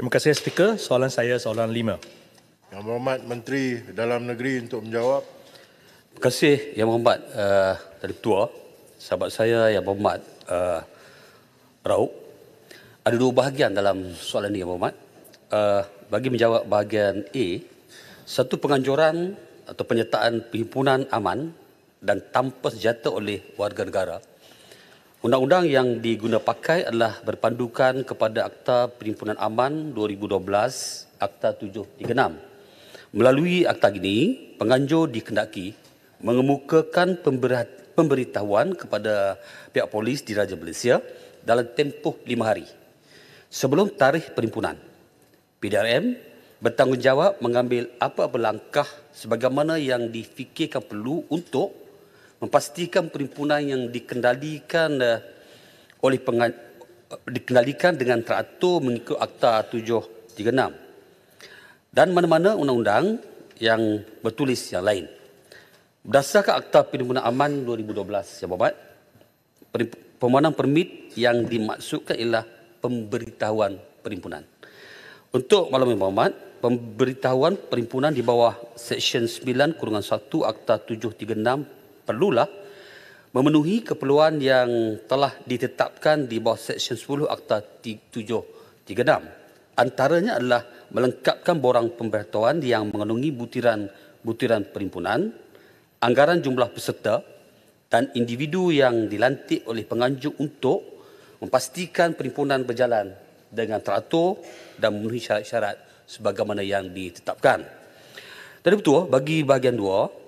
Terima kasih Speaker. Soalan saya soalan 5. Yang Berhormat Menteri Dalam Negeri untuk menjawab. Terima kasih Yang Berhormat Dari Ketua. Sahabat saya Yang Berhormat Raub. Ada dua bahagian dalam soalan ini Yang Berhormat. Bagi menjawab bahagian A, satu penganjuran atau penyertaan perhimpunan aman dan tanpa senjata oleh warga negara. Undang-undang yang diguna pakai adalah berpandukan kepada Akta Perhimpunan Aman 2012, Akta 736. Melalui akta ini, penganjur dikendaki mengemukakan pemberitahuan kepada pihak polis di Raja Malaysia dalam tempoh 5 hari sebelum tarikh perhimpunan. PDRM bertanggungjawab mengambil apa-apa langkah sebagaimana yang difikirkan perlu untuk memastikan perhimpunan yang dikendalikan dengan teratur mengikut Akta 736 dan mana-mana undang-undang yang bertulis yang lain. Berdasarkan Akta Perhimpunan Aman 2012 yang berhormat, permohonan permit yang dimaksudkan ialah pemberitahuan perhimpunan. Untuk maklum yang berhormat, pemberitahuan perhimpunan di bawah Seksyen 9-1 Akta 736 perlulah memenuhi keperluan yang telah ditetapkan di bawah Seksyen 10 Akta 736. Antaranya adalah melengkapkan borang pemberitahuan yang mengandungi butiran perhimpunan, anggaran jumlah peserta dan individu yang dilantik oleh penganjur untuk memastikan perhimpunan berjalan dengan teratur dan memenuhi syarat-syarat sebagaimana yang ditetapkan. Dan betul, bagi bahagian 2,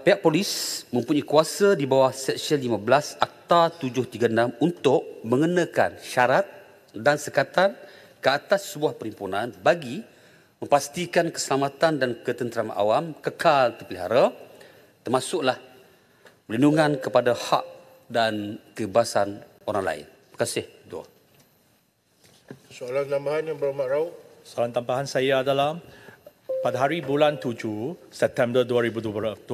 pihak polis mempunyai kuasa di bawah Seksyen 15 Akta 736 untuk mengenakan syarat dan sekatan ke atas sebuah perhimpunan bagi memastikan keselamatan dan ketenteraman awam kekal terpelihara, termasuklah perlindungan kepada hak dan kebebasan orang lain. Terima kasih. Dua. Soalan tambahan Yang Berhormat Raub. Soalan tambahan saya adalah pada hari bulan 7 September 2024,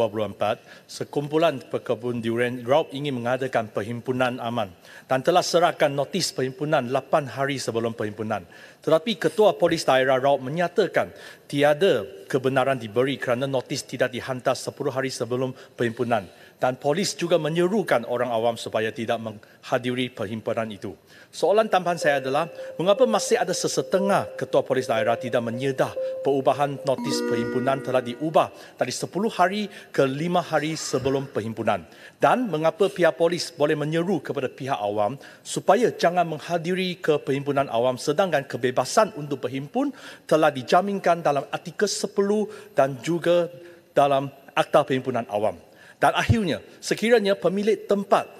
sekumpulan pekebun durian Raub ingin mengadakan perhimpunan aman dan telah serahkan notis perhimpunan 8 hari sebelum perhimpunan. Tetapi Ketua Polis Daerah Raub menyatakan tiada kebenaran diberi kerana notis tidak dihantar 10 hari sebelum perhimpunan. Dan polis juga menyerukan orang awam supaya tidak menghadiri perhimpunan itu. Soalan tambahan saya adalah, mengapa masih ada sesetengah ketua polis daerah tidak menyedah perubahan notis perhimpunan telah diubah dari 10 hari ke 5 hari sebelum perhimpunan? Dan mengapa pihak polis boleh menyeru kepada pihak awam supaya jangan menghadiri ke perhimpunan awam sedangkan kebebasan untuk berhimpun telah dijaminkan dalam artikel 10 dan juga dalam Akta Perhimpunan Awam? Dan akhirnya, sekiranya pemilik tempat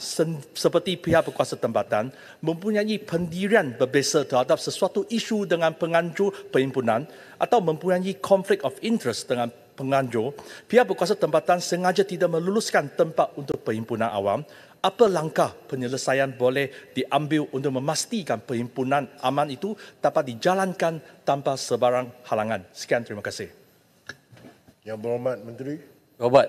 seperti pihak berkuasa tempatan mempunyai pendirian berbeza terhadap sesuatu isu dengan penganjur perhimpunan atau mempunyai konflik of interest dengan penganjur, pihak berkuasa tempatan sengaja tidak meluluskan tempat untuk perhimpunan awam, apa langkah penyelesaian boleh diambil untuk memastikan perhimpunan aman itu dapat dijalankan tanpa sebarang halangan? Sekian, terima kasih. Yang Berhormat Menteri. Berhormat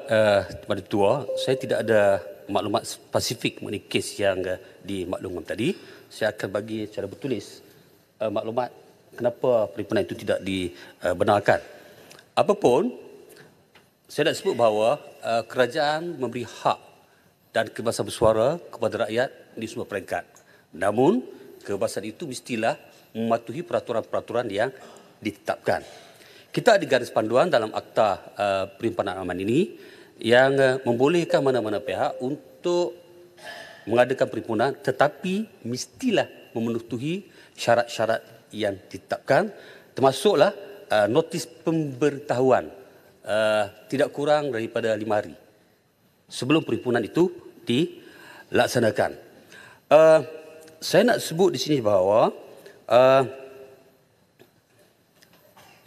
kepada Ketua, saya tidak ada maklumat spesifik mengenai kes yang dimaklumkan tadi. Saya akan bagi secara bertulis maklumat kenapa perhimpunan itu tidak dibenarkan. Apapun, saya nak sebut bahawa kerajaan memberi hak dan kebebasan bersuara kepada rakyat di semua peringkat. Namun, kebebasan itu mestilah mematuhi peraturan-peraturan yang ditetapkan. Kita ada garis panduan dalam Akta Perhimpunan Aman ini yang membolehkan mana-mana pihak untuk mengadakan perhimpunan tetapi mestilah memenuhi syarat-syarat yang ditetapkan, termasuklah notis pemberitahuan tidak kurang daripada 5 hari sebelum perhimpunan itu dilaksanakan. Saya nak sebut di sini bahawa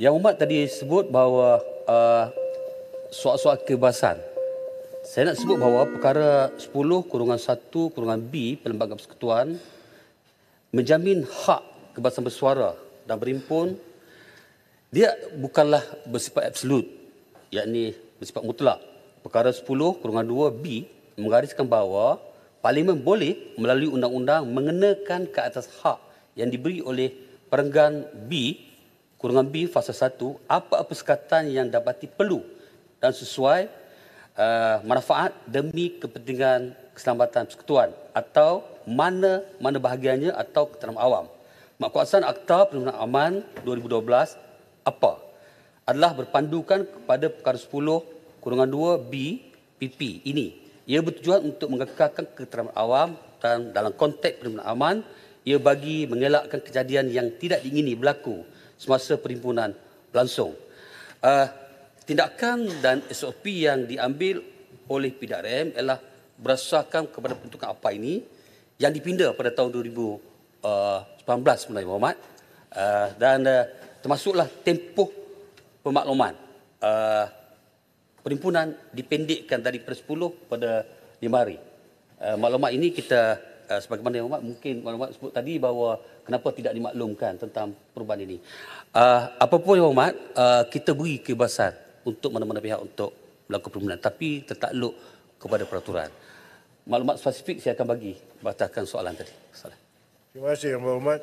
Yang Umat tadi sebut bahawa soal-soal kebebasan. Saya nak sebut bahawa perkara 10-1-B Perlembagaan Persekutuan menjamin hak kebebasan bersuara dan berhimpun. Dia bukanlah bersifat absolut, yakni bersifat mutlak. Perkara 10-2-B menggariskan bahawa Parlimen boleh melalui undang-undang mengenakan ke atas hak yang diberi oleh perenggan B, kurungan B fasa 1, apa-apa sekatan yang dapati perlu dan sesuai manfaat demi kepentingan keselamatan persekutuan atau mana bahagiannya atau ketenteraan awam. Maksudkan Akta Perhimpunan Aman 2012 apa? Adalah berpandukan kepada perkara 10 kurungan 2 B PP ini. Ia bertujuan untuk mengekalkan ketenteraan awam dan dalam konteks perhimpunan aman, ia bagi mengelakkan kejadian yang tidak diingini berlaku semasa perhimpunan berlangsung. Tindakan dan SOP yang diambil oleh PDRM ialah berdasarkan kepada peruntukan apa ini yang dipinda pada tahun 2019 sebenarnya Muhammad, dan termasuklah tempoh pemakluman. Perhimpunan dipendekkan daripada 10 pada 5 hari. Maklumat ini kita sebagaimana yang mungkin maklumat sebut tadi bahawa kenapa tidak dimaklumkan tentang perubahan ini. Apapun yang Muhammad, kita beri kebebasan untuk mana-mana pihak untuk melakukan perhimpunan, tapi tertakluk kepada peraturan. Maklumat spesifik saya akan bagi berdasarkan soalan tadi. Terima kasih Yang Berhormat.